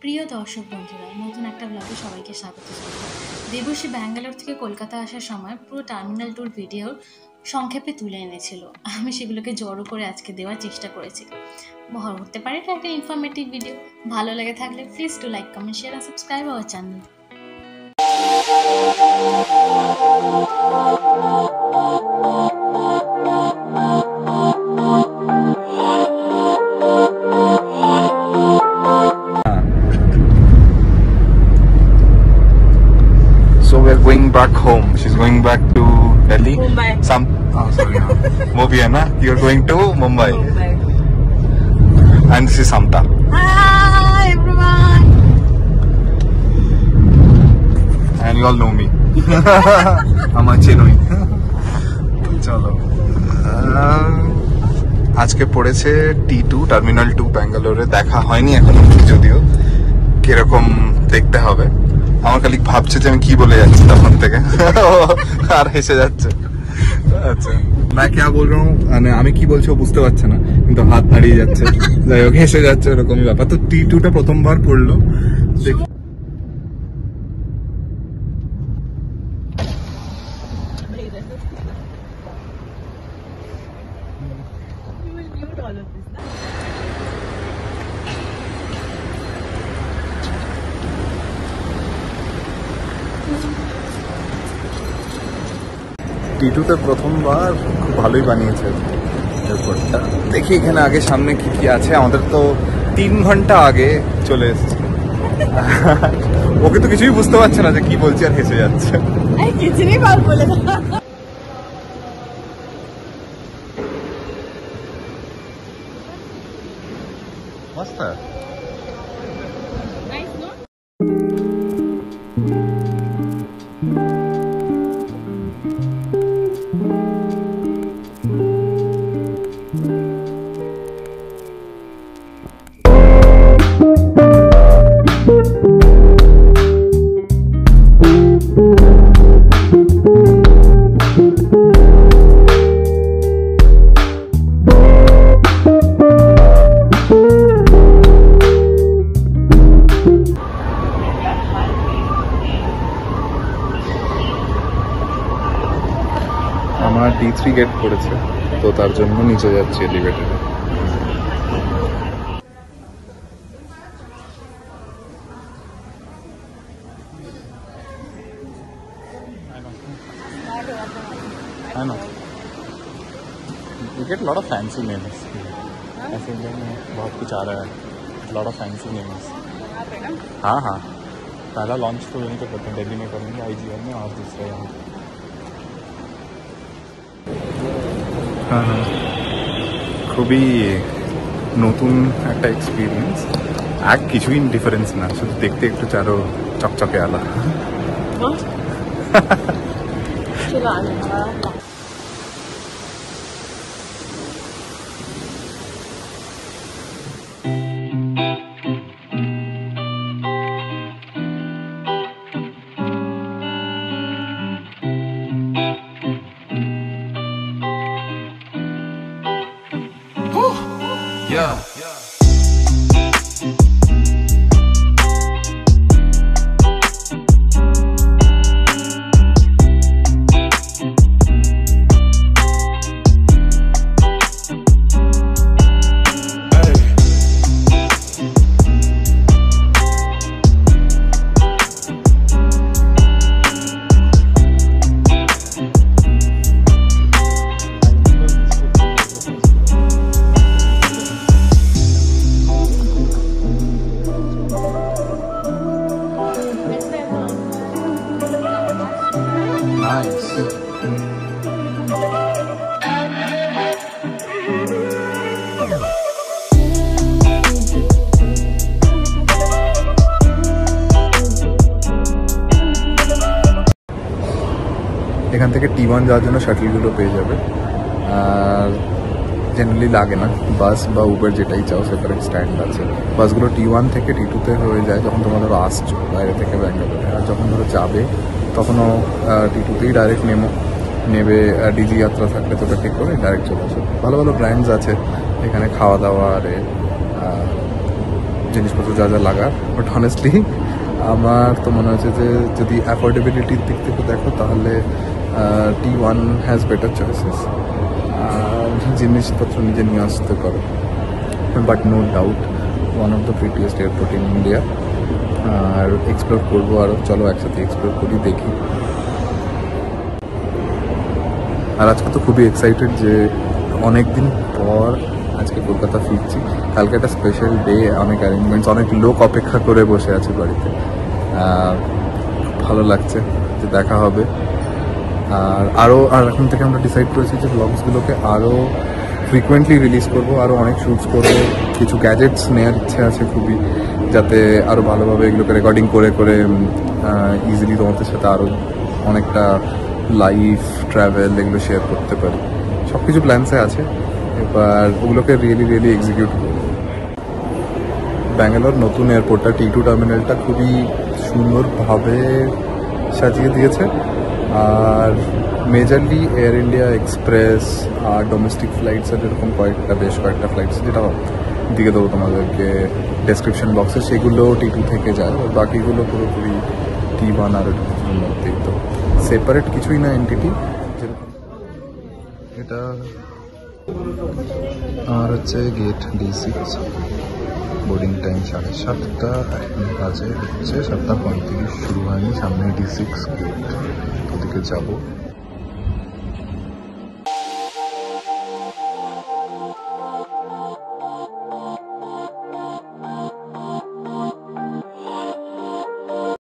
প্রিয় দর্শক বন্ধুরা, নতুন একটা ব্লগে সবাইকে স্বাগত জানাই। দেবশ্রী ব্যাঙ্গালোর থেকে কলকাতা আসার সময় পুরো টার্মিনাল ট্যুর ভিডিও সংক্ষেপে তুলে এনেছিল। আমি সেগুলোকে জড়ো করে আজকে দেওয়ার চেষ্টা করেছি। হতে পারে এটা একটা ইনফরমেটিভ ভিডিও। ভালো লেগে থাকলে please to like, comment, share and subscribe our channel. So we're going back home. She's going back to Delhi. Mumbai. Sorry. वो भी है ना? You're going to Mumbai. Mumbai. And this is Samta. Hi everyone. And you all know me. আমার চেনই। চলো। আজকে পড়েছে T2 terminal 2 ব্যাঙ্গালোরে। দেখা হয়নি এখনো, যদিও কিরকম দেখতে হবে। আমার খালি ভাবছে যে আমি কি বলে যাচ্ছি তখন থেকে, আর হেসে যাচ্ছে। আচ্ছা, मैं क्या बोल रहा हूँ, মানে আমি কি বলছি ও বুঝতে পারছে না, কিন্তু হাত দাঁড়িয়ে যাচ্ছে, যাই হোক হেসে যাচ্ছে, এরকমই ব্যাপার। তো T2টা প্রথমবার পড়লো। You will mute all of this, na? T2তে প্রথমবার খুব ভালোই বানিয়েছে এয়ারপোর্টটা। দেখি এখানে আগে সামনে কি কি আছে। আমাদের তো 3 ঘন্টা আগে চলে এসেছে। ওকে তো কিছুই বুঝতে পারছে না যে কি বলছি, আর হেসে যাচ্ছে। अरे कितनी बार बोला था। मस्त है। Nice, no? আমার D3 গেট পড়েছে, তো তার জন্য নিচে যাচ্ছি এলিভেটরে। I know. You get a lot of fancy names. ऐसे इंडिया में बहुत कुछ आ रहा है, lot of fancy names. हाँ हाँ, पहला लॉन्च तो यहीं पे करते हैं, दिल्ली में करेंगे IGL में, और दूसरा यहाँ। খুবই নতুন একটা এক্সপিরিয়েন্স। আর কিছুই ডিফারেন্স না, শুধু দেখতে একটু চারো চকচকে আলাদা। चलो आने वाला। Yeah. Nice. এখান থেকে T1 যাওয়ার জন্য শাটলগুলো পেয়ে যাবে, আর জেনারেলি লাগে না। বাস বা উবের যেটাই চাও, সেপারেট স্ট্যান্ড আছে। বাসগুলো T1 থেকে T2তে হয়ে যায় যখন তোমরা ধরো আসছো বাইরে থেকে ব্যাঙ্গালোরে, আর যখন ধরো যাবে তখনও T2তেই ডাইরেক্ট নেবে। ডিজি যাত্রা থাকলে তো ওটা ঠিক করে ডাইরেক্ট চলে আসো। ভালো ভালো ব্র্যান্ডস আছে এখানে, খাওয়া দাওয়া, আরে জিনিসপত্র যা যা লাগার। বাট হনেস্টলি আমার তো মনে হচ্ছে যে যদি অ্যাফোর্ডেবিলিটির দিক থেকে দেখো তাহলে T1 হ্যাজ বেটার চয়েসেস, আর জিনিসপত্র নিজে নিয়ে আসতে পারো। But no doubt one of the prettiest airport in India. আর এক্সপ্লোর করবো আরও, চলো একসাথে এক্সপ্লোর করি, দেখি। আর আজকে তো খুবই এক্সাইটেড যে অনেক দিন পর আজকে কলকাতা ফিরছি। কালকে একটা স্পেশাল ডে, অনেক অ্যারেঞ্জমেন্টস, অনেক লোক অপেক্ষা করে বসে আছে বাড়িতে। ভালো লাগছে যে দেখা হবে। আর এখন থেকে আমরা ডিসাইড করেছি যে ব্লগসগুলোকে আরও ফ্রিকুয়েন্টলি রিলিজ করব, আরও অনেক শ্যুটস করবো। কিছু গ্যাজেটস নেওয়ার ইচ্ছে আছে খুবই, যাতে আরও ভালোভাবে এগুলোকে রেকর্ডিং করে করে ইজিলি তোমাদের সাথে আরও অনেকটা লাইফ ট্রাভেল এগুলো শেয়ার করতে পারি। সব কিছু প্ল্যান্সে আছে, এবার ওগুলোকে রিয়েলি এক্সিকিউট করবো। ব্যাঙ্গালোর নতুন এয়ারপোর্টটা T2 টার্মিনালটা খুবই সুন্দরভাবে সাজিয়ে দিয়েছে। আর মেজরলি এয়ার ইন্ডিয়া এক্সপ্রেস আর ডোমেস্টিক ফ্লাইটসের এরকম বেশ কয়েকটা ফ্লাইটস, যেটা দিয়ে দেবো তোমাদেরকে ডেসক্রিপশন বক্সে, সেগুলো T2 থেকে যায়। আর বাকিগুলো পুরোপুরি T1 আর কিছুর মধ্যেই, তো সেপারেট কিছুই না এনটিটি। যেরকম এটা আর হচ্ছে গেট D6, বোর্ডিং টাইম 7:30, এখন বাজে হচ্ছে 7:35, শুরু হয়নি। সামনে D6 গেট, ওদিকে যাবো।